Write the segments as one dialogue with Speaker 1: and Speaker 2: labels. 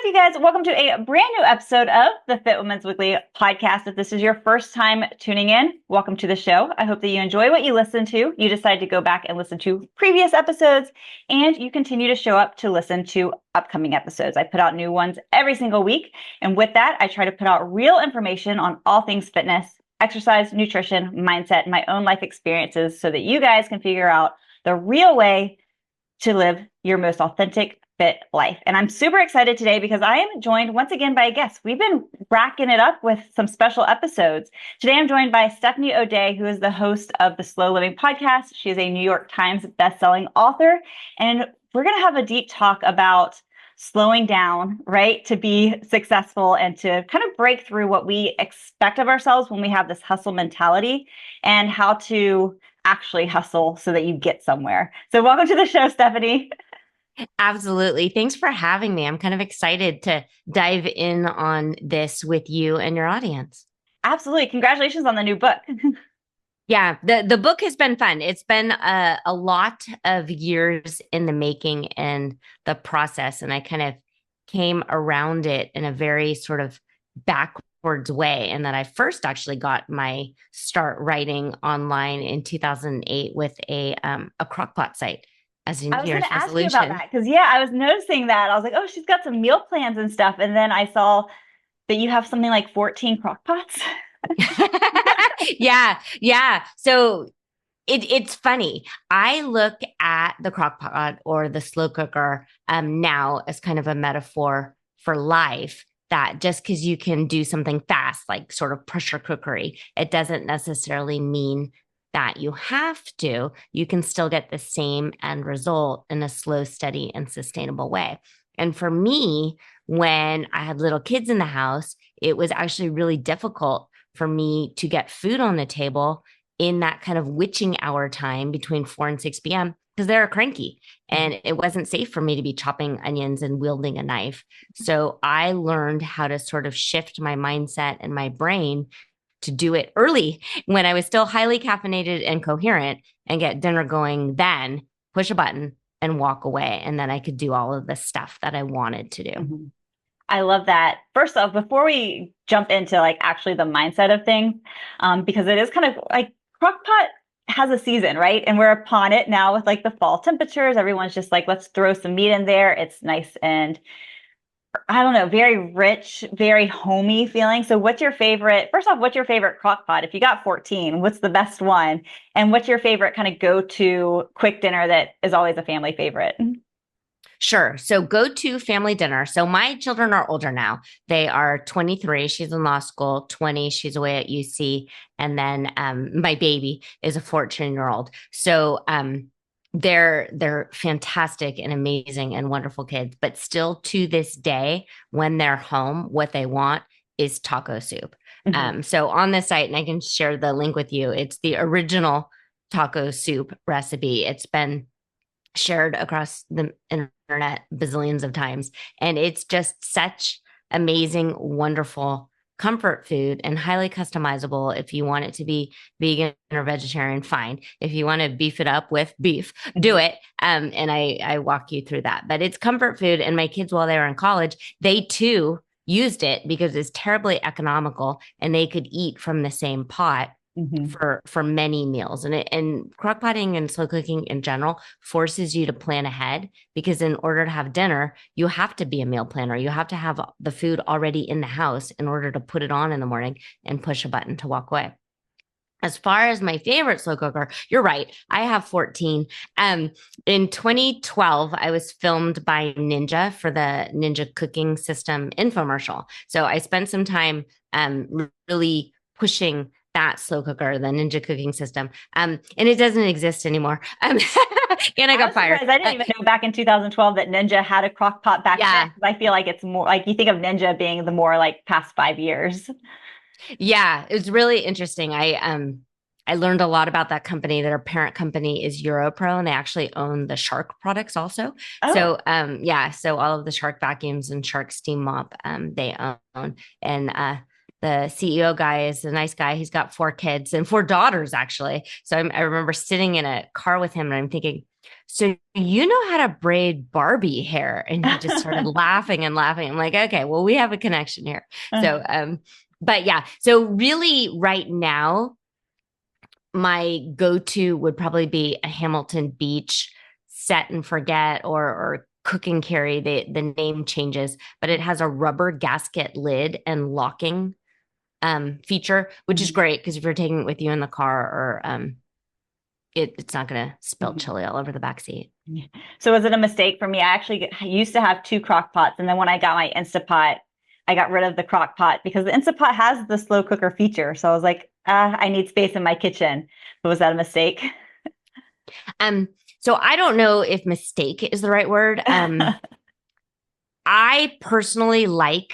Speaker 1: up, you guys? Welcome to a brand new episode of the Fit Women's Weekly podcast. If this is your first time tuning in, welcome to the show. I hope that you enjoy what you listen to. You decide to go back and listen to previous episodes, and you continue to show up to listen to upcoming episodes. I put out new ones every single week. And with that, I try to put out real information on all things fitness, exercise, nutrition, mindset, my own life experiences so that you guys can figure out the real way to live your most authentic fit life. And I'm super excited today because I am joined once again by a guest. We've been racking it up with some special episodes. Today I'm joined by Stephanie O'Day, who is the host of the Slow Living podcast. She is a New York Times bestselling author. And we're going to have a deep talk about slowing down, right, to be successful and to kind of break through what we expect of ourselves when we have this hustle mentality and how to actually hustle so that you get somewhere. So welcome to the show, Stephanie.
Speaker 2: Absolutely. Thanks for having me. I'm kind of excited to dive in on this with you and your audience.
Speaker 1: Absolutely. Congratulations on the new book.
Speaker 2: Yeah, the book has been fun. It's been a lot of years in the making and the process, and I kind of came around it in a very sort of backwards way. And that I first actually got my start writing online in 2008 with a crockpot site as a New
Speaker 1: I was going
Speaker 2: Year's
Speaker 1: to ask you
Speaker 2: resolution.
Speaker 1: about that because, I was noticing that. I was like, oh, she's got some meal plans and stuff. And then I saw that you have something like 14 crock pots.
Speaker 2: Yeah. So it's funny. I look at the crock pot or the slow cooker now as kind of a metaphor for life, that just because you can do something fast, like sort of pressure cookery, it doesn't necessarily mean that you have to. You can still get the same end result in a slow, steady, and sustainable way. And for me, when I had little kids in the house, it was actually really difficult for me to get food on the table in that kind of witching hour time between 4 and 6 p.m. because they're cranky and it wasn't safe for me to be chopping onions and wielding a knife. So I learned how to sort of shift my mindset and my brain to do it early when I was still highly caffeinated and coherent, and get dinner going, then push a button and walk away. And then I could do all of the stuff that I wanted to do.
Speaker 1: Mm-hmm. I love that. First off, before we jump into like actually the mindset of things, because it is kind of like crockpot has a season, right? And we're upon it now with like the fall temperatures. Everyone's just like, let's throw some meat in there. It's nice and I don't know, very rich, very homey feeling. So what's your favorite, first off, what's your favorite crock pot? If you got 14, what's the best one? And what's your favorite kind of go-to quick dinner that is always a family favorite?
Speaker 2: Sure. So go to family dinner. So my children are older now. They are 23. She's in law school. 20. She's away at UC. And then my baby is a 14-year-old. So they're fantastic and amazing and wonderful kids. But still to this day, when they're home, what they want is taco soup.
Speaker 1: Mm-hmm.
Speaker 2: So on the site, and I can share the link with you, it's the original taco soup recipe. It's been shared across the internet bazillions of times. And it's just such amazing, wonderful comfort food and highly customizable. If you want it to be vegan or vegetarian, fine. If you want to beef it up with beef, do it. And I walk you through that. But it's comfort food. And my kids, while they were in college, they too used it because it's terribly economical and they could eat from the same pot. Mm-hmm. for many meals. And crockpotting and slow cooking in general forces you to plan ahead, because in order to have dinner, you have to be a meal planner. You have to have the food already in the house in order to put it on in the morning and push a button to walk away. As far as my favorite slow cooker, you're right. I have 14. In 2012, I was filmed by Ninja for the Ninja cooking system infomercial. So I spent some time really pushing that slow cooker, the Ninja cooking system. And it doesn't exist anymore. And I got fired.
Speaker 1: I didn't even know back in 2012 that Ninja had a crock pot back then. I feel like it's more like you think of Ninja being the more like past 5 years.
Speaker 2: Yeah, it was really interesting. I learned a lot about that company. Their parent company is Europro, and they actually own the Shark products also. Oh. So so all of the Shark vacuums and Shark steam mop, they own. And the CEO guy is a nice guy. He's got 4 kids and 4 daughters, actually. So I remember sitting in a car with him and I'm thinking, so you know how to braid Barbie hair? And he just started laughing and laughing. I'm like, okay, well, we have a connection here. So, but yeah, so really right now, my go-to would probably be a Hamilton Beach set and forget or cook and carry. The name changes, but it has a rubber gasket lid and locking feature, which is great because if you're taking it with you in the car or it's not going to spill chili all over the back seat.
Speaker 1: So was it a mistake for me? I actually used to have 2 crock pots, and then when I got my Instapot, I got rid of the crock pot because the Instapot has the slow cooker feature. So I was like, I need space in my kitchen. But was that a mistake?
Speaker 2: So I don't know if mistake is the right word. I personally like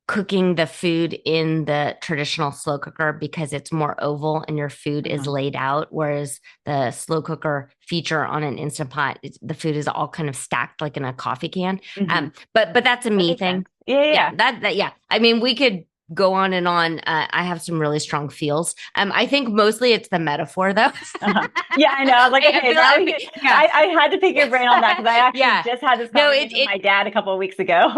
Speaker 2: cooking the food in the traditional slow cooker because it's more oval and your food is laid out, whereas the slow cooker feature on an Instant Pot, the food is all kind of stacked like in a coffee can. But that's a me thing.
Speaker 1: Yeah.
Speaker 2: Yeah. I mean, we could go on and on. I have some really strong feels. I think mostly it's the metaphor though.
Speaker 1: Yeah, I know. I was like, okay, I had to pick your brain on that because I actually just had this conversation with my dad a couple of weeks ago.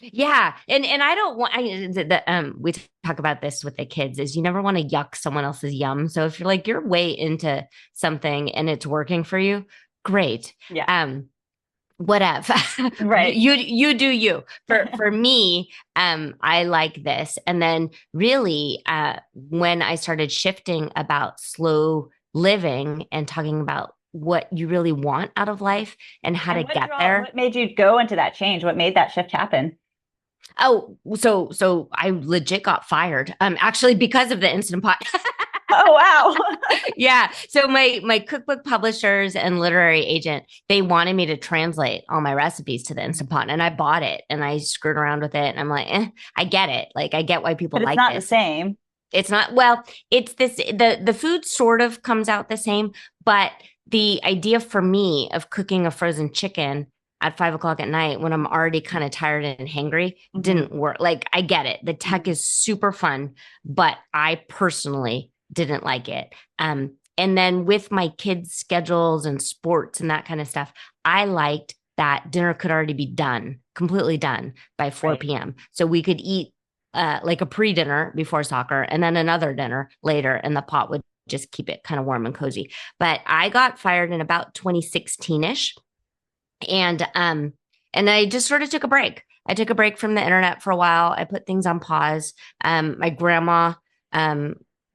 Speaker 2: Yeah. And I don't want, we talk about this with the kids is you never want to yuck someone else's yum. So if you're like, you're way into something and it's working for you, great.
Speaker 1: Yeah.
Speaker 2: Whatever.
Speaker 1: Right.
Speaker 2: You do you. For me, I like this. And then really, when I started shifting about slow living and talking about what you really want out of life and how to get there.
Speaker 1: What made you go into that change? What made that shift happen?
Speaker 2: Oh, so I legit got fired. Actually because of the Instant Pot.
Speaker 1: Oh, wow.
Speaker 2: Yeah. So my cookbook publishers and literary agent, they wanted me to translate all my recipes to the Instant Pot, and I bought it and I screwed around with it. And I'm like, I get it. Like I get why people like
Speaker 1: it's not
Speaker 2: this.
Speaker 1: the same.
Speaker 2: It's not, well, it's this, the food sort of comes out the same, but the idea for me of cooking a frozen chicken at 5 o'clock at night when I'm already kind of tired and hangry didn't work. Like I get it. The tech is super fun, but I personally didn't like it. And then with my kids' schedules and sports and that kind of stuff, I liked that dinner could already be done, completely done by 4 p.m. So we could eat like a pre-dinner before soccer and then another dinner later, and the pot would just keep it kind of warm and cozy. But I got fired in about 2016-ish. And I just sort of took a break. I took a break from the internet for a while. I put things on pause. My grandma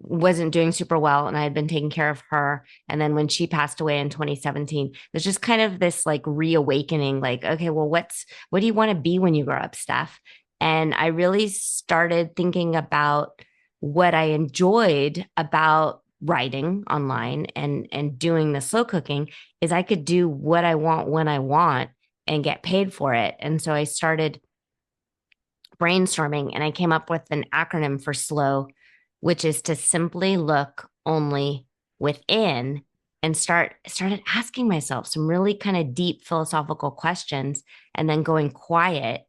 Speaker 2: wasn't doing super well, and I had been taking care of her. And then when she passed away in 2017, there's just kind of this like reawakening, like, okay, well, what do you want to be when you grow up, Steph? And I really started thinking about what I enjoyed about writing online and doing the slow cooking is I could do what I want when I want and get paid for it. And so I started brainstorming and I came up with an acronym for slow, which is to simply look only within and started asking myself some really kind of deep philosophical questions and then going quiet.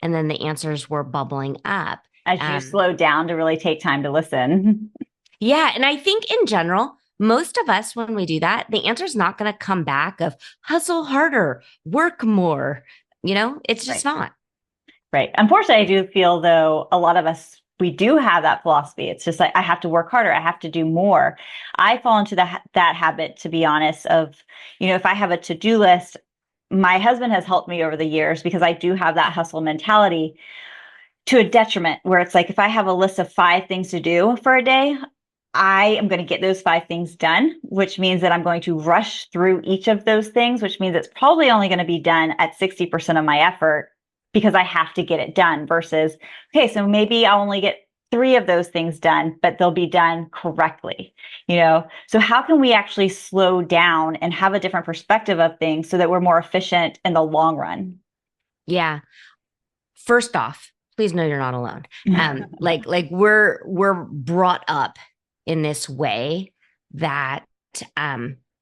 Speaker 2: And then the answers were bubbling up.
Speaker 1: As you slowed down to really take time to listen.
Speaker 2: Yeah. And I think in general, most of us, when we do that, the answer is not going to come back of hustle harder, work more. It's just not.
Speaker 1: Right. Unfortunately, I do feel, though, a lot of us, we do have that philosophy. It's just like, I have to work harder. I have to do more. I fall into that habit, to be honest, of, if I have a to-do list, my husband has helped me over the years because I do have that hustle mentality to a detriment where it's like, if I have a list of 5 things to do for a day, I am going to get those 5 things done, which means that I'm going to rush through each of those things, which means it's probably only going to be done at 60% of my effort because I have to get it done versus, okay, so maybe I'll only get 3 of those things done, but they'll be done correctly, So how can we actually slow down and have a different perspective of things so that we're more efficient in the long run?
Speaker 2: Yeah. First off, please know you're not alone. Like we're brought up in this way that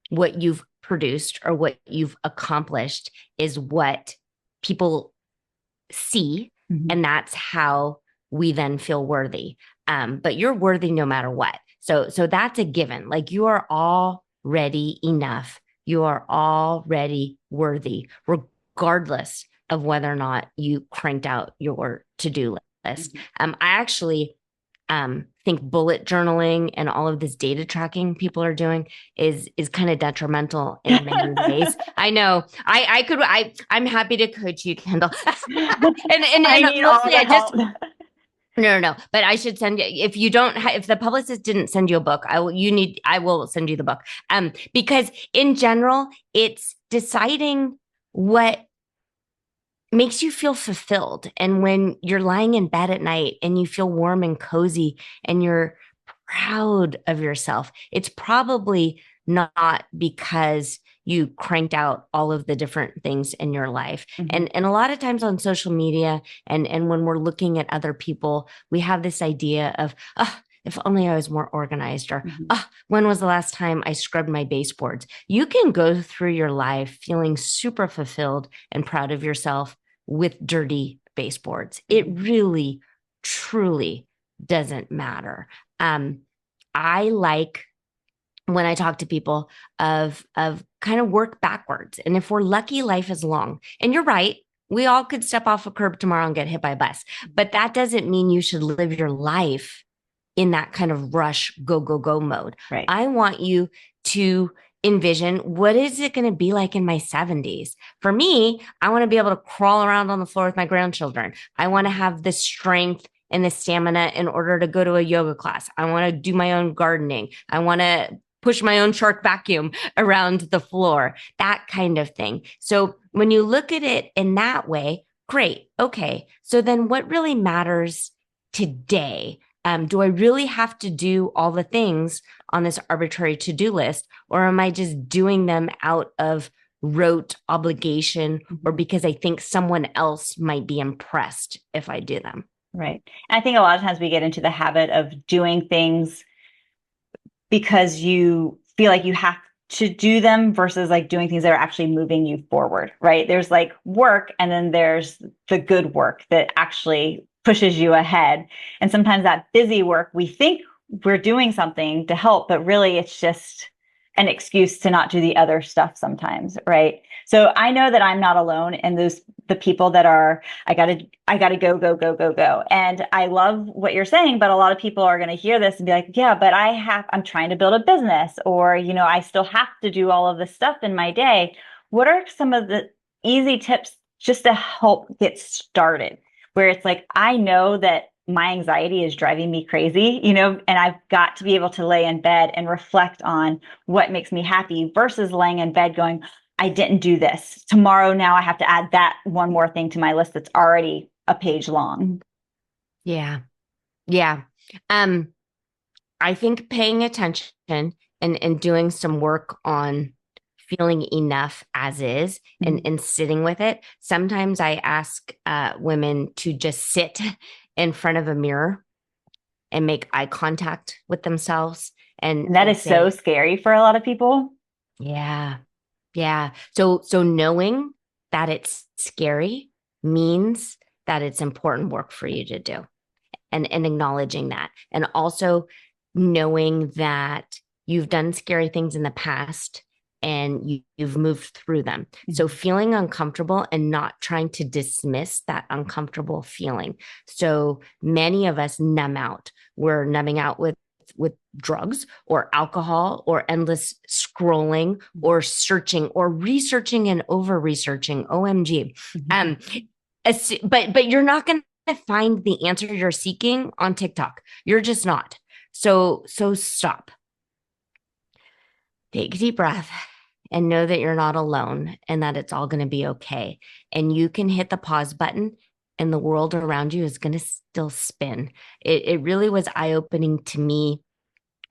Speaker 2: what you've produced or what you've accomplished is what people see. And that's how we then feel worthy. But you're worthy no matter what. So that's a given. Like you are already enough. You are already worthy, regardless of whether or not you cranked out your to-do list. I actually think bullet journaling and all of this data tracking people are doing is kind of detrimental in many ways. I know. I'm happy to coach you, Kendall. and
Speaker 1: I need all
Speaker 2: mostly
Speaker 1: the
Speaker 2: I just
Speaker 1: help.
Speaker 2: no. But I should send you if you don't if the publicist didn't send you a book, I will send you the book. Because in general, it's deciding what makes you feel fulfilled. And when you're lying in bed at night and you feel warm and cozy and you're proud of yourself, it's probably not because you cranked out all of the different things in your life.
Speaker 1: Mm-hmm.
Speaker 2: And a lot of times on social media and when we're looking at other people, we have this idea of, oh, if only I was more organized, or when was the last time I scrubbed my baseboards? You can go through your life feeling super fulfilled and proud of yourself with dirty baseboards. It really, truly doesn't matter. I like when I talk to people of kind of work backwards. And if we're lucky, life is long. And you're right. We all could step off a curb tomorrow and get hit by a bus. But that doesn't mean you should live your life in that kind of rush, go, go, go mode.
Speaker 1: Right.
Speaker 2: I want you to envision what is it going to be like in my 70s? For me, I want to be able to crawl around on the floor with my grandchildren. I want to have the strength and the stamina in order to go to a yoga class. I want to do my own gardening. I want to push my own shark vacuum around the floor, that kind of thing. So when you look at it in that way, great. Okay. So then what really matters today? Do I really have to do all the things on this arbitrary to-do list, or am I just doing them out of rote obligation or because I think someone else might be impressed if I do them?
Speaker 1: Right. And I think a lot of times we get into the habit of doing things because you feel like you have to do them versus like doing things that are actually moving you forward, right? There's like work, and then there's the good work that actually pushes you ahead. And sometimes that busy work, we think we're doing something to help, but really it's just an excuse to not do the other stuff sometimes, right? So I know that I'm not alone in the people that are, I gotta go. And I love what you're saying, but a lot of people are going to hear this and be like, yeah, but I'm trying to build a business, or, I still have to do all of this stuff in my day. What are some of the easy tips just to help get started? Where it's like, I know that my anxiety is driving me crazy, and I've got to be able to lay in bed and reflect on what makes me happy versus laying in bed going, I didn't do this. Tomorrow, now I have to add that one more thing to my list that's already a page long.
Speaker 2: Yeah. Yeah. I think paying attention and doing some work on feeling enough as is and sitting with it. Sometimes I ask women to just sit in front of a mirror and make eye contact with themselves. And
Speaker 1: that is so scary for a lot of people.
Speaker 2: Yeah. Yeah. So knowing that it's scary means that it's important work for you to do, and acknowledging that. And also knowing that you've done scary things in the past and you've moved through them. So feeling uncomfortable and not trying to dismiss that uncomfortable feeling. So many of us numb out. We're numbing out with drugs or alcohol or endless scrolling or searching or researching and over researching. OMG. But you're not going to find the answer you're seeking on TikTok. You're just not. So stop. Take a deep breath and know that you're not alone and that it's all going to be okay. And you can hit the pause button and the world around you is going to still spin. It really was eye-opening to me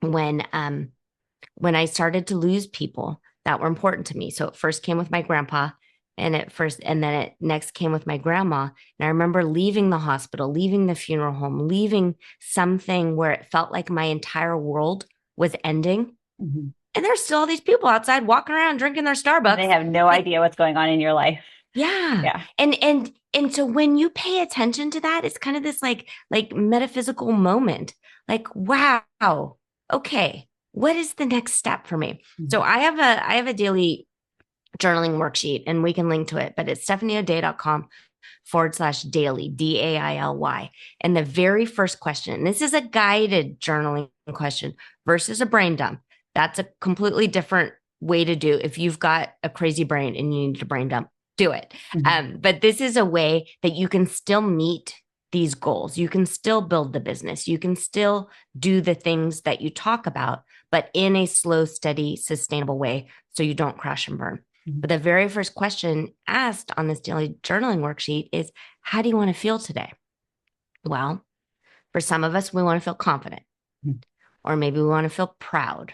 Speaker 2: when I started to lose people that were important to me. So it first came with my grandpa, and then it next came with my grandma. And I remember leaving the hospital, leaving the funeral home, leaving something where it felt like my entire world was ending. And there's still all these people outside walking around drinking their Starbucks.
Speaker 1: They have no idea what's going on in your life.
Speaker 2: Yeah.
Speaker 1: Yeah.
Speaker 2: And And so when you pay attention to that, it's kind of this like metaphysical moment. Like, wow, okay, what is the next step for me? So I have a daily journaling worksheet, and we can link to it, but it's stephaniaodea.com/daily, DAILY. And the very first question, and this is a guided journaling question versus a brain dump. That's a completely different way to do. If you've got a crazy brain and you need to brain dump, do it. But this is a way that you can still meet these goals. You can still build the business. You can still do the things that you talk about, but in a slow, steady, sustainable way, so you don't crash and burn. But the very first question asked on this daily journaling worksheet is, how do you want to feel today? Well, for some of us, we want to feel confident, or maybe we want to feel proud,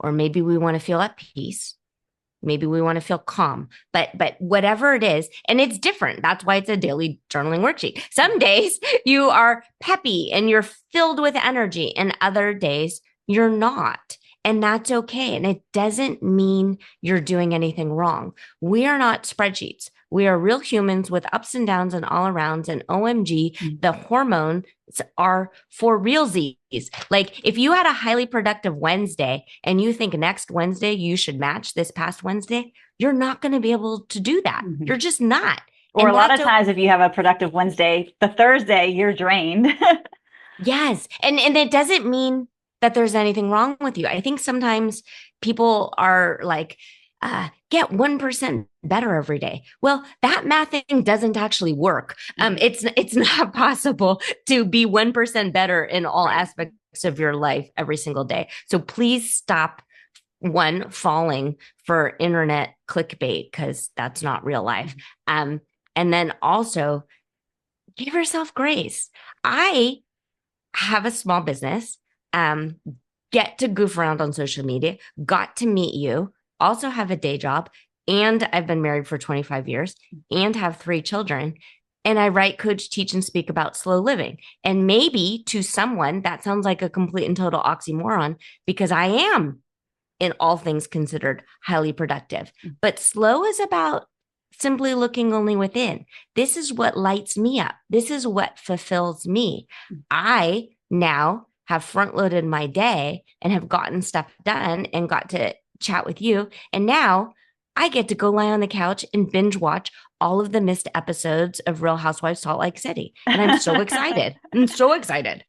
Speaker 2: or maybe we want to feel at peace. Maybe we want to feel calm, but whatever it is, and it's different. That's why it's a daily journaling worksheet. Some days you are peppy and you're filled with energy, and other days you're not. And that's okay. And it doesn't mean you're doing anything wrong. We are not spreadsheets. We are real humans with ups and downs and all arounds. And OMG, the hormones are for realsies. Like if you had a highly productive Wednesday and you think next Wednesday you should match this past Wednesday, you're not going to be able to do that. You're just not.
Speaker 1: Or a lot of times if you have a productive Wednesday, the Thursday you're drained.
Speaker 2: Yes. And it doesn't mean that there's anything wrong with you. I think sometimes people are like, get 1% better every day. Well, that math thing doesn't actually work. It's not possible to be 1% better in all aspects of your life every single day. So please stop falling for internet clickbait, because that's not real life. And then also give yourself grace. I have a small business, get to goof around on social media, got to meet you, also have a day job, and I've been married for 25 years and have 3 children. And I write, coach, teach, and speak about slow living. And maybe to someone that sounds like a complete and total oxymoron, because I am, in all things considered, highly productive. But slow is about simply looking only within. This is what lights me up. This is what fulfills me. I now have front loaded my day and have gotten stuff done and got to chat with you. And now I get to go lie on the couch and binge watch all of the missed episodes of Real Housewives Salt Lake City. And I'm so excited. I'm so excited.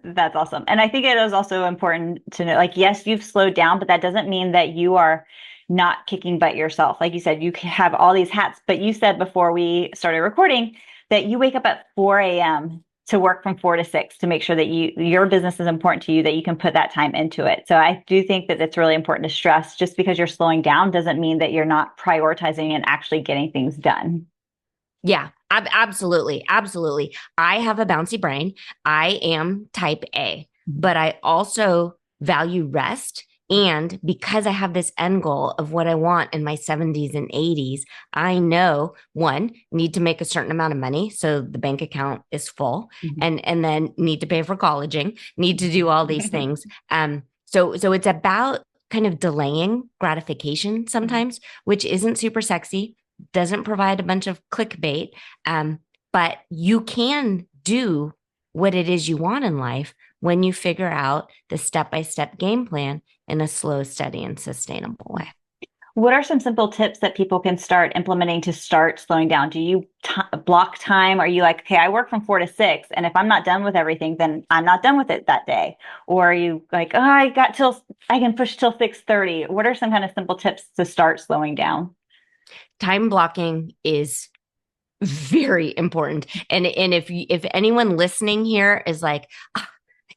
Speaker 1: That's awesome. And I think it is also important to know, like, yes, you've slowed down, but that doesn't mean that you are not kicking butt yourself. Like you said, you have all these hats, but you said before we started recording that you wake up at 4 a.m. to work from 4 to 6 to make sure that your business is important to you, that you can put that time into it. So I do think that it's really important to stress, just because you're slowing down doesn't mean that you're not prioritizing and actually getting things done.
Speaker 2: Yeah, absolutely. Absolutely. I have a bouncy brain. I am type A, but I also value rest. And because I have this end goal of what I want in my 70s and 80s, I know, one, need to make a certain amount of money so the bank account is full, and then need to pay for colleging, need to do all these things. So it's about kind of delaying gratification sometimes, which isn't super sexy, doesn't provide a bunch of clickbait, but you can do what it is you want in life when you figure out the step-by-step game plan in a slow, steady, and sustainable way.
Speaker 1: What are some simple tips that people can start implementing to start slowing down? Do you block time? Are you like, okay, I work from 4 to 6, and if I'm not done with everything, then I'm not done with it that day? Or are you like, oh, I can push till 6:30? What are some kind of simple tips to start slowing down?
Speaker 2: Time blocking is very important. And if anyone listening here is like, I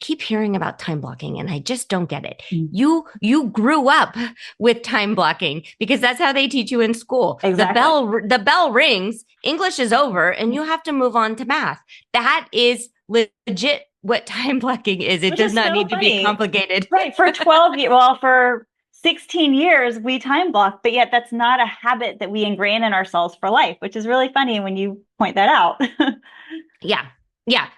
Speaker 2: keep hearing about time blocking and I just don't get it. You grew up with time blocking because that's how they teach you in school.
Speaker 1: Exactly.
Speaker 2: The bell rings, English is over, and you have to move on to math. That is legit what time blocking is. It does not need to be complicated.
Speaker 1: Right. For 12 years, well, for 16 years, we time block, but yet that's not a habit that we ingrain in ourselves for life, which is really funny when you point that out.
Speaker 2: Yeah.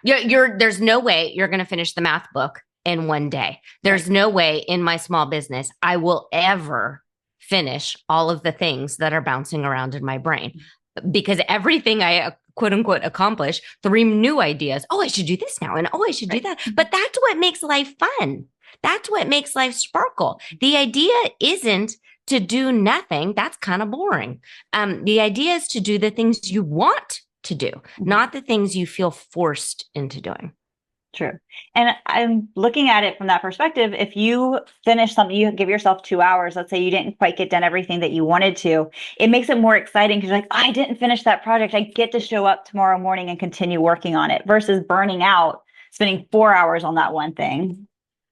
Speaker 2: There's no way you're going to finish the math book in one day. There's no way in my small business I will ever finish all of the things that are bouncing around in my brain, because everything I quote unquote accomplish 3 new ideas. Oh, I should do this now. And oh, I should do that. But that's what makes life fun. That's what makes life sparkle. The idea isn't to do nothing. That's kind of boring. The idea is to do the things you want to do, not the things you feel forced into doing.
Speaker 1: True. And I'm looking at it from that perspective. If you finish something, you give yourself 2 hours, let's say you didn't quite get done everything that you wanted to, it makes it more exciting because you're like, I didn't finish that project. I get to show up tomorrow morning and continue working on it versus burning out, spending 4 hours on that one thing.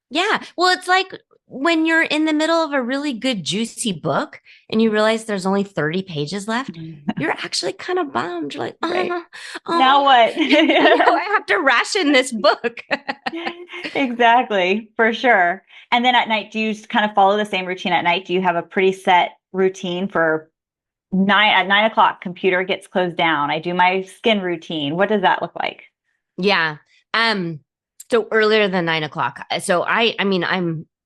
Speaker 2: Yeah. Well, it's like when you're in the middle of a really good, juicy book and you realize there's only 30 pages left, you're actually kind of bummed. You're like,
Speaker 1: now what?
Speaker 2: I have to ration this book.
Speaker 1: Exactly, for sure. And then at night, do you kind of follow the same routine at night? Do you have a pretty set routine for at 9 o'clock, computer gets closed down. I do my skin routine. What does that look like?
Speaker 2: Yeah. So earlier than 9 o'clock. So I mean,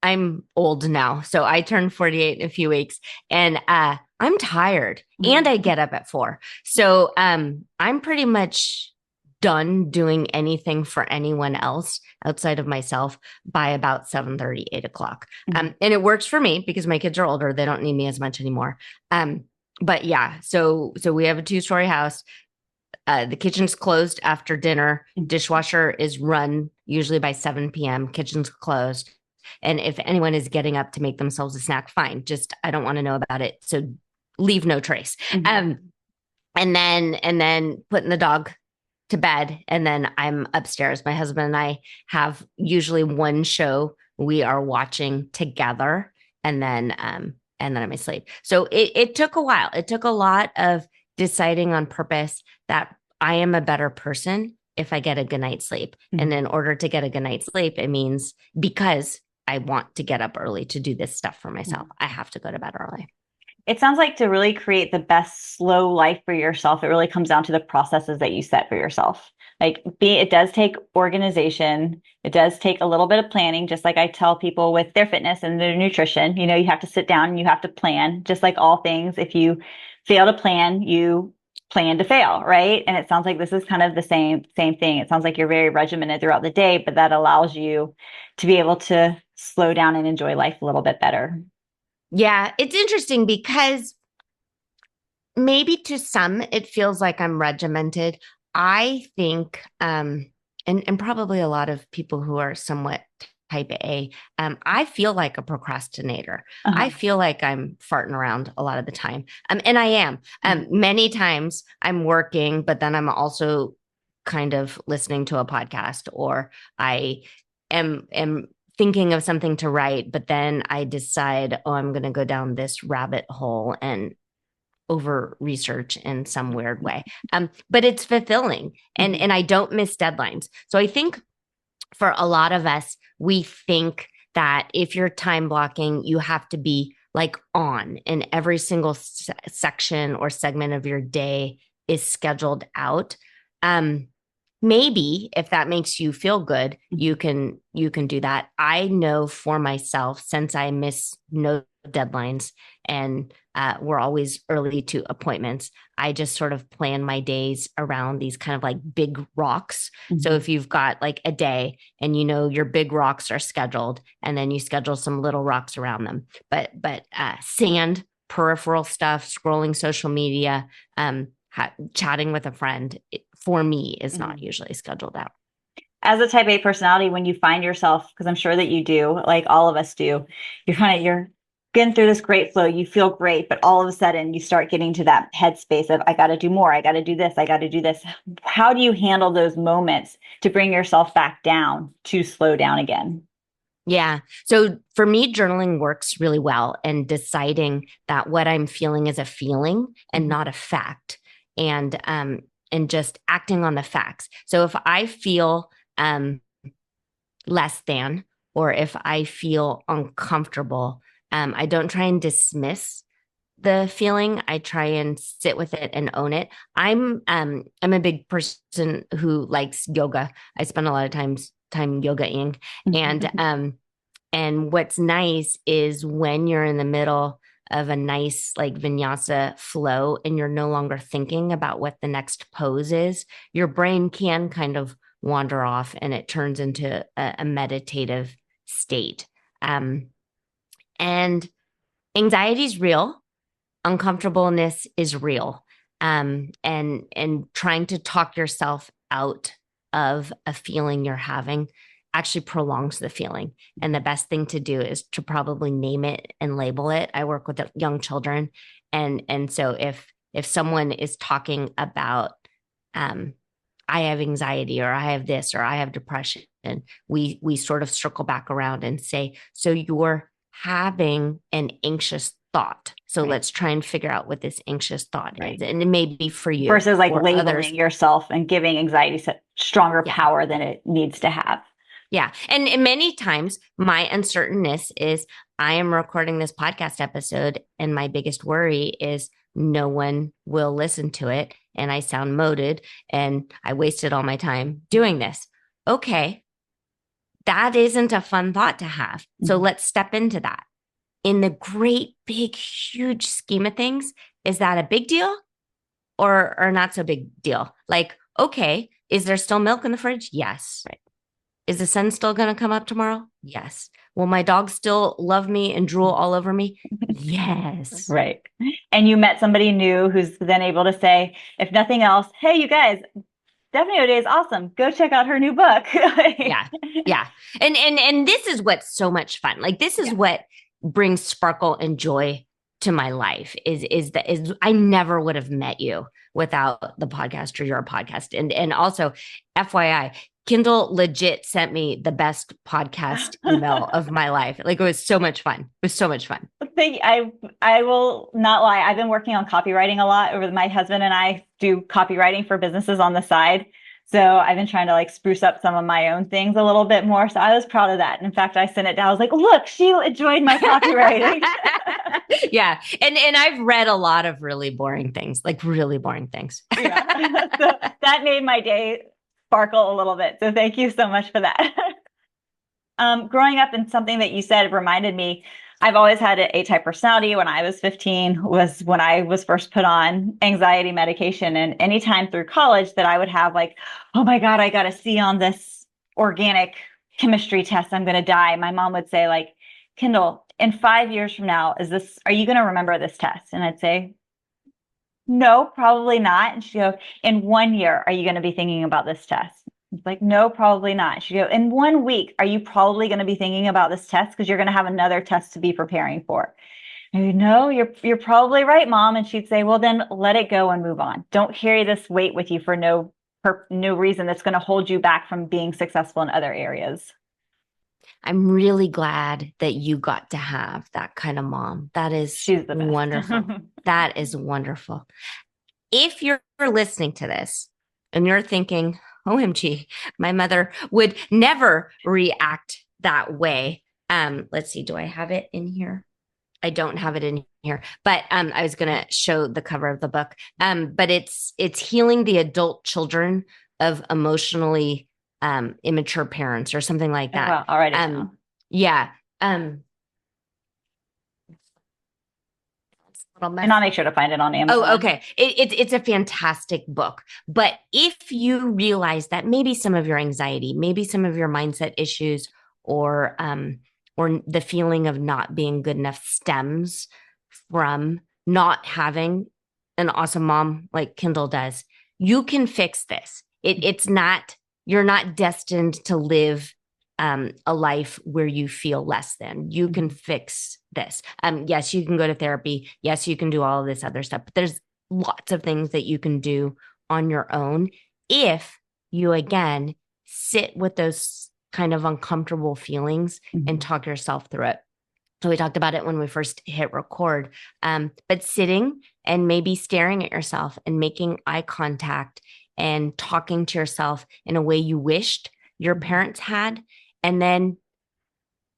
Speaker 2: I'm old now. So I turned 48 in a few weeks and I'm tired and I get up at 4. So I'm pretty much done doing anything for anyone else outside of myself by about 7:30, 8 o'clock. And it works for me because my kids are older. They don't need me as much anymore. But yeah, so we have a 2-story house. The kitchen's closed after dinner. Dishwasher is run usually by 7 p.m. Kitchen's closed. And if anyone is getting up to make themselves a snack, fine. Just, I don't want to know about it. So leave no trace. And then putting the dog to bed. And then I'm upstairs. My husband and I have usually one show we are watching together. And then I'm asleep. So it took a while. It took a lot of deciding on purpose that I am a better person if I get a good night's sleep. And in order to get a good night's sleep, it means because I want to get up early to do this stuff for myself, I have to go to bed early.
Speaker 1: It sounds like to really create the best slow life for yourself, it really comes down to the processes that you set for yourself. It does take organization. It does take a little bit of planning, just like I tell people with their fitness and their nutrition. You have to sit down and you have to plan, just like all things. If you fail to plan, you plan to fail, right? And it sounds like this is kind of the same thing. It sounds like you're very regimented throughout the day, but that allows you to be able to slow down and enjoy life a little bit better.
Speaker 2: Yeah, it's interesting because maybe to some it feels like I'm regimented. I think, and probably a lot of people who are somewhat type A, I feel like a procrastinator. I feel like I'm farting around a lot of the time. And I am. Many times I'm working, but then I'm also kind of listening to a podcast, or I am thinking of something to write, but then I decide, I'm going to go down this rabbit hole and over research in some weird way. But it's fulfilling and I don't miss deadlines. So I think for a lot of us, we think that if you're time blocking, you have to be like on, and every single section or segment of your day is scheduled out. Maybe if that makes you feel good, you can do that. I know for myself, since I miss no deadlines and we're always early to appointments, I just sort of plan my days around these kind of like big rocks. So if you've got like a day and your big rocks are scheduled, and then you schedule some little rocks around them, but sand, peripheral stuff, scrolling social media, chatting with a friend, for me is not usually scheduled out.
Speaker 1: As a type A personality, when you find yourself, because I'm sure that you do, like all of us do, you're getting through this great flow, you feel great, but all of a sudden you start getting to that headspace of, I got to do more, I got to do this, I got to do this. How do you handle those moments to bring yourself back down to slow down again?
Speaker 2: Yeah. So for me, journaling works really well, and deciding that what I'm feeling is a feeling and not a fact. And just acting on the facts. So if I feel less than, or if I feel uncomfortable, I don't try and dismiss the feeling. I try and sit with it and own it. I'm a big person who likes yoga. I spend a lot of time yogaing, and what's nice is when you're in the middle of a nice like vinyasa flow and you're no longer thinking about what the next pose is, your brain can kind of wander off and it turns into a meditative state. And anxiety is real, uncomfortableness is real. And trying to talk yourself out of a feeling you're having actually prolongs the feeling. And the best thing to do is to probably name it and label it. I work with young children. And so if someone is talking about, I have anxiety or I have this or I have depression, and we sort of circle back around and say, so you're having an anxious thought. So let's try and figure out what this anxious thought is. And it may be for you.
Speaker 1: Versus like labeling
Speaker 2: others.
Speaker 1: yourself and giving anxiety stronger power than it needs to have.
Speaker 2: Yeah. And many times my uncertainness is I am recording this podcast episode and my biggest worry is no one will listen to it. And I sound moated and I wasted all my time doing this. Okay. That isn't a fun thought to have. So let's step into that. In the great, big, huge scheme of things, is that a big deal or not so big deal? Like, okay, is there still milk in the fridge? Yes. Right. Is the sun still going to come up tomorrow? Yes. Will my dog still love me and drool all over me? Yes.
Speaker 1: Right. And you met somebody new who's then able to say, if nothing else, hey, you guys, Stephanie O'Day is awesome. Go check out her new book.
Speaker 2: Yeah. And this is what's so much fun. Like this is what brings sparkle and joy to my life is I never would have met you without the podcast or your podcast. And also FYI, Kindle legit sent me the best podcast email of my life. Like it was so much fun. It was so much fun.
Speaker 1: I will not lie. I've been working on copywriting a lot my husband and I do copywriting for businesses on the side. So I've been trying to like spruce up some of my own things a little bit more. So I was proud of that. In fact, I sent it down. I was like, look, she enjoyed my copywriting.
Speaker 2: Yeah. And I've read a lot of really boring things, like really boring things.
Speaker 1: Yeah. So that made my day sparkle a little bit. So thank you so much for that. Growing up, and something that you said reminded me, I've always had an A-type personality. When I was 15 was when I was first put on anxiety medication. And anytime through college that I would have like, oh my God, I got a C on this organic chemistry test, I'm going to die. My mom would say like, Kindle, in 5 years from now, are you going to remember this test? And I'd say, no, probably not. And she'd go, in 1 year, are you going to be thinking about this test? It's like, no, probably not. She'd go, in 1 week, are you probably going to be thinking about this test? Because you're going to have another test to be preparing for. And I'd, no, you're probably right, Mom. And she'd say, well, then let it go and move on. Don't carry this weight with you for no reason that's going to hold you back from being successful in other areas.
Speaker 2: I'm really glad that you got to have that kind of mom. She's the best. Wonderful. That is wonderful. If you're listening to this and you're thinking, OMG, my mother would never react that way. Let's see, do I have it in here? I don't have it in here, but I was going to show the cover of the book. But it's healing the adult children of emotionally immature parents or something like that.
Speaker 1: Well, all right.
Speaker 2: Yeah.
Speaker 1: And I'll make sure to find it on Amazon.
Speaker 2: Oh, okay. It's a fantastic book. But if you realize that maybe some of your anxiety, maybe some of your mindset issues, or the feeling of not being good enough stems from not having an awesome mom like Kindle does, you can fix this. You're not destined to live a life where you feel less than. You can fix this. Yes, you can go to therapy. Yes, you can do all of this other stuff, but there's lots of things that you can do on your own if you, again, sit with those kind of uncomfortable feelings and talk yourself through it. So we talked about it when we first hit record, but sitting and maybe staring at yourself and making eye contact and talking to yourself in a way you wished your parents had, and then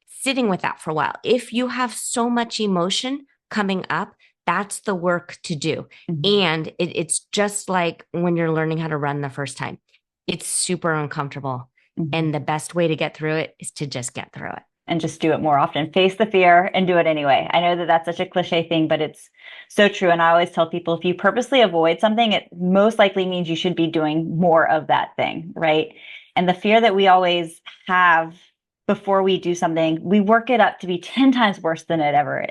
Speaker 2: sitting with that for a while. If you have so much emotion coming up, that's the work to do. And it's just like when you're learning how to run the first time. It's super uncomfortable. And the best way to get through it is to just get through it.
Speaker 1: and just do it more often. Face the fear and do it anyway. I know that that's such a cliche thing, but it's so true. And I always tell people, if you purposely avoid something, it most likely means you should be doing more of that thing, right? And the fear that we always have before we do something, we work it up to be 10 times worse than it ever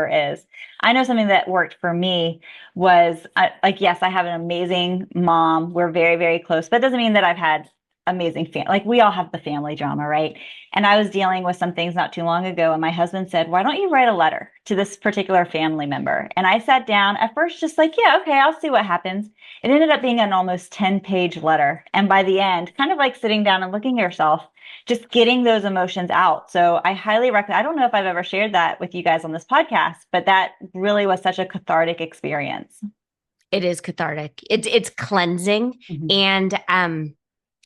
Speaker 1: is. I know something that worked for me was like, yes, I have an amazing mom. We're very, very close. That doesn't mean that I've had amazing family. Like, we all have the family drama, right? And I was dealing with some things not too long ago, and my husband said, "Why don't you write a letter to this particular family member?" And I sat down at first, just like, yeah, okay, I'll see what happens. It ended up being an almost 10-page letter. And by the end, kind of like sitting down and looking at yourself, just getting those emotions out. So I highly recommend, I don't know if I've ever shared that with you guys on this podcast, but that really was such a cathartic experience.
Speaker 2: It is cathartic. It's cleansing.
Speaker 1: Mm-hmm.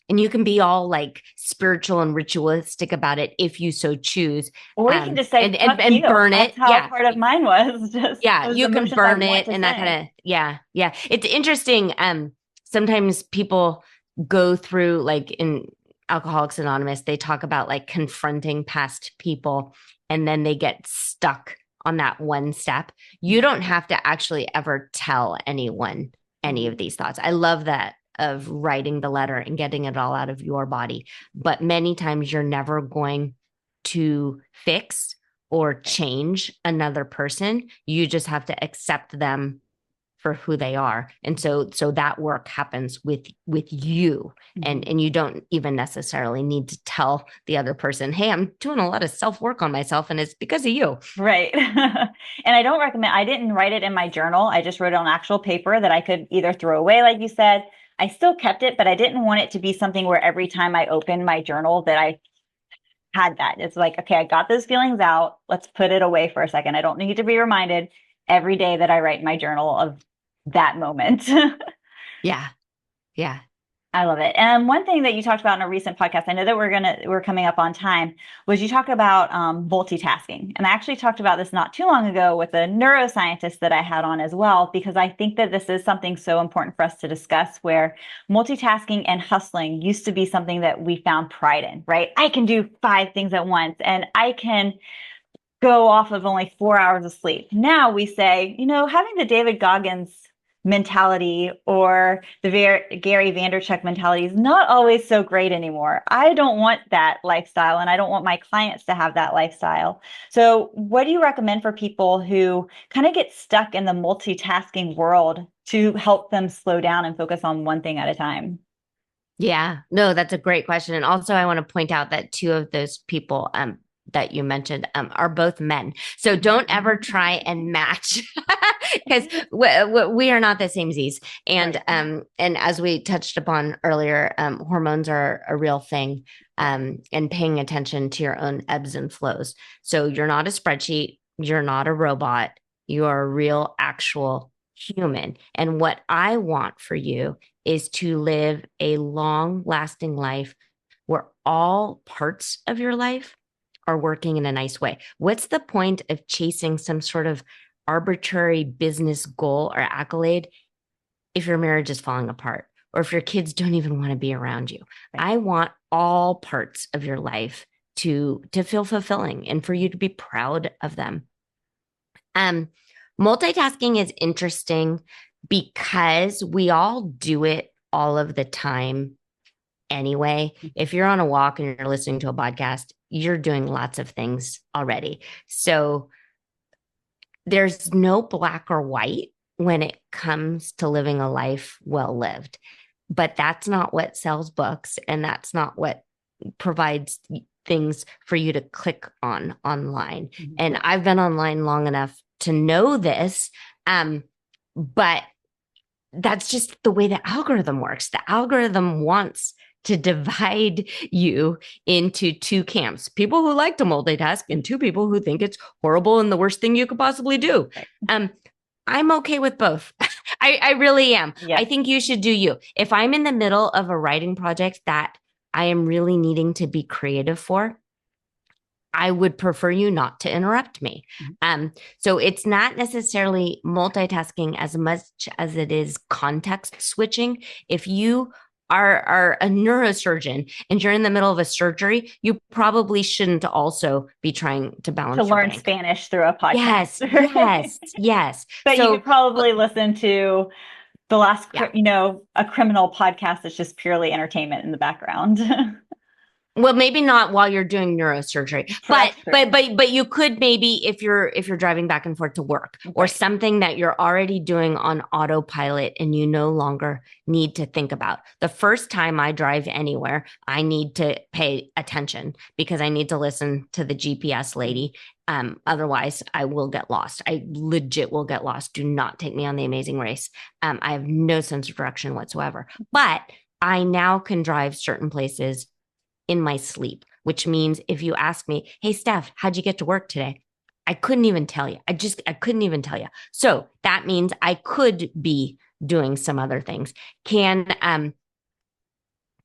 Speaker 2: And you can be all like spiritual and ritualistic about it if you so choose.
Speaker 1: Or you can just say,
Speaker 2: And burn it.
Speaker 1: That's how part of mine was. Just
Speaker 2: Yeah.
Speaker 1: those
Speaker 2: You can
Speaker 1: emotions I
Speaker 2: burn
Speaker 1: want
Speaker 2: it
Speaker 1: to
Speaker 2: and that
Speaker 1: say.
Speaker 2: kind of, yeah. Yeah. It's interesting. Sometimes people go through, like in Alcoholics Anonymous, they talk about like confronting past people, and then they get stuck on that one step. You don't have to actually ever tell anyone any of these thoughts. I love that, of writing the letter and getting it all out of your body. But many times you're never going to fix or change another person. You just have to accept them for who they are. And so that work happens with you. And you don't even necessarily need to tell the other person, "Hey, I'm doing a lot of self-work on myself, and it's because of you."
Speaker 1: Right. And I didn't write it in my journal. I just wrote it on actual paper that I could either throw away, like you said. I still kept it, but I didn't want it to be something where every time I opened my journal that I had that. It's like, okay, I got those feelings out. Let's put it away for a second. I don't need to be reminded every day that I write in my journal of that moment.
Speaker 2: Yeah. Yeah.
Speaker 1: I love it. And one thing that you talked about in a recent podcast, I know that we're coming up on time, was you talk about multitasking. And I actually talked about this not too long ago with a neuroscientist that I had on as well, because I think that this is something so important for us to discuss, where multitasking and hustling used to be something that we found pride in, right? I can do 5 things at once, and I can go off of only 4 hours of sleep. Now we say, having the David Goggins mentality or the Gary Vaynerchuk mentality is not always so great anymore. I don't want that lifestyle, and I don't want my clients to have that lifestyle. So what do you recommend for people who kind of get stuck in the multitasking world to help them slow down and focus on one thing at a time?
Speaker 2: Yeah, no, that's a great question. And also, I want to point out that two of those people that you mentioned are both men. So don't ever try and match, because we are not the same Z's. And
Speaker 1: Right.
Speaker 2: And as we touched upon earlier, hormones are a real thing, and paying attention to your own ebbs and flows. So you're not a spreadsheet. You're not a robot. You are a real, actual human. And what I want for you is to live a long lasting life where all parts of your life are working in a nice way. What's the point of chasing some sort of arbitrary business goal or accolade if your marriage is falling apart, or if your kids don't even want to be around you?
Speaker 1: Right.
Speaker 2: I want all parts of your life to feel fulfilling and for you to be proud of them. Multitasking is interesting because we all do it all of the time anyway. If you're on a walk and you're listening to a podcast, you're doing lots of things already. So there's no black or white when it comes to living a life well lived. But that's not what sells books, and that's not what provides things for you to click on online.
Speaker 1: Mm-hmm.
Speaker 2: And I've been online long enough to know this, but that's just the way the algorithm works. The algorithm wants to divide you into two camps: people who like to multitask and two people who think it's horrible and the worst thing you could possibly do. I'm okay with both. I really am.
Speaker 1: Yes.
Speaker 2: I think you should do you. If I'm in the middle of a writing project that I am really needing to be creative for, I would prefer you not to interrupt me. So it's not necessarily multitasking as much as it is context switching. If you are a neurosurgeon and you're in the middle of a surgery, you probably shouldn't also be trying to balance
Speaker 1: to
Speaker 2: your
Speaker 1: learn
Speaker 2: bank.
Speaker 1: Spanish through a podcast.
Speaker 2: Yes, yes, yes.
Speaker 1: But you
Speaker 2: So,
Speaker 1: could probably listen to the last,
Speaker 2: yeah.
Speaker 1: a criminal podcast that's just purely entertainment in the background.
Speaker 2: Well, maybe not while you're doing neurosurgery, but
Speaker 1: That's true.
Speaker 2: but you could maybe if you're driving back and forth to work or
Speaker 1: Right.
Speaker 2: something that you're already doing on autopilot and you no longer need to think about. The first time I drive anywhere, I need to pay attention because I need to listen to the GPS lady. Otherwise, I will get lost. I legit will get lost. Do not take me on The Amazing Race. I have no sense of direction whatsoever. But I now can drive certain places in my sleep, which means if you ask me, hey, Steph, how'd you get to work today? I couldn't even tell you. I couldn't even tell you. So that means I could be doing some other things. Can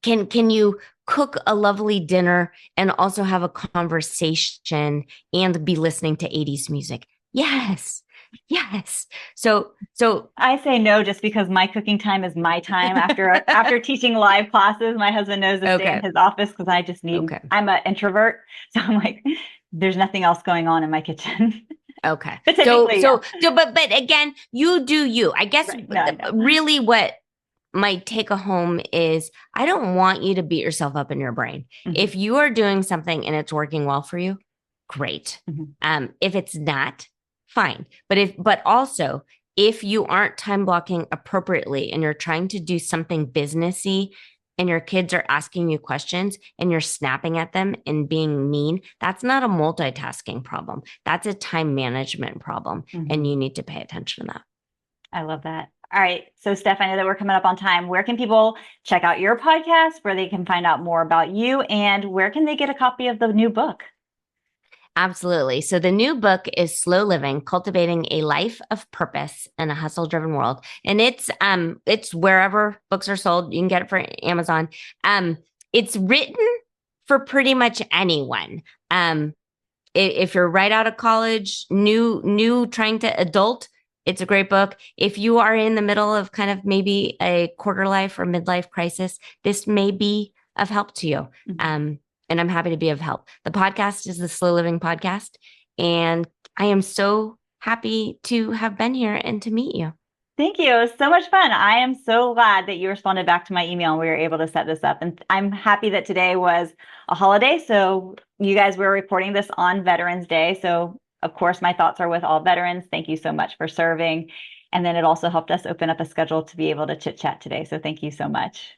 Speaker 2: you cook a lovely dinner and also have a conversation and be listening to 80s music? Yes. Yes. So
Speaker 1: I say no just because my cooking time is my time after teaching live classes. My husband knows to stay in his office because I just need, I'm an introvert. So I'm like, there's nothing else going on in my kitchen.
Speaker 2: Okay.
Speaker 1: But
Speaker 2: but again, you do you. I guess really what my take home is I don't want you to beat yourself up in your brain. Mm-hmm. If you are doing something and it's working well for you, great. Mm-hmm. If it's not, fine. But also if you aren't time blocking appropriately and you're trying to do something businessy and your kids are asking you questions and you're snapping at them and being mean, that's not a multitasking problem. That's a time management problem. Mm-hmm. And you need to pay attention to that.
Speaker 1: I love that. All right. So Steph, I know that we're coming up on time. Where can people check out your podcast, where they can find out more about you, and where can they get a copy of the new book?
Speaker 2: Absolutely. So the new book is Slow Living: Cultivating a Life of Purpose in a Hustle-Driven World. And it's wherever books are sold. You can get it for Amazon. It's written for pretty much anyone. If you're right out of college, new trying to adult, it's a great book. If you are in the middle of kind of maybe a quarter life or midlife crisis, this may be of help to you. Mm-hmm. And I'm happy to be of help. The podcast is the Slow Living Podcast. And I am so happy to have been here and to meet you.
Speaker 1: Thank you. It was so much fun. I am so glad that you responded back to my email and we were able to set this up. And I'm happy that today was a holiday. So you guys were recording this on Veterans Day. So of course, my thoughts are with all veterans. Thank you so much for serving. And then it also helped us open up a schedule to be able to chit chat today. So thank you so much.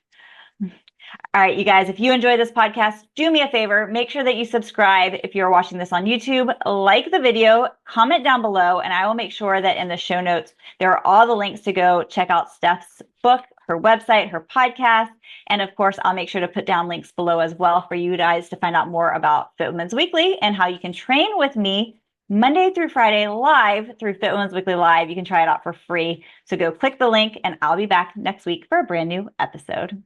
Speaker 1: All right, you guys, if you enjoy this podcast, do me a favor, make sure that you subscribe if you're watching this on YouTube, like the video, comment down below, and I will make sure that in the show notes, there are all the links to go check out Steph's book, her website, her podcast. And of course, I'll make sure to put down links below as well for you guys to find out more about Fit Women's Weekly and how you can train with me Monday through Friday live through Fit Women's Weekly Live. You can try it out for free. So go click the link and I'll be back next week for a brand new episode.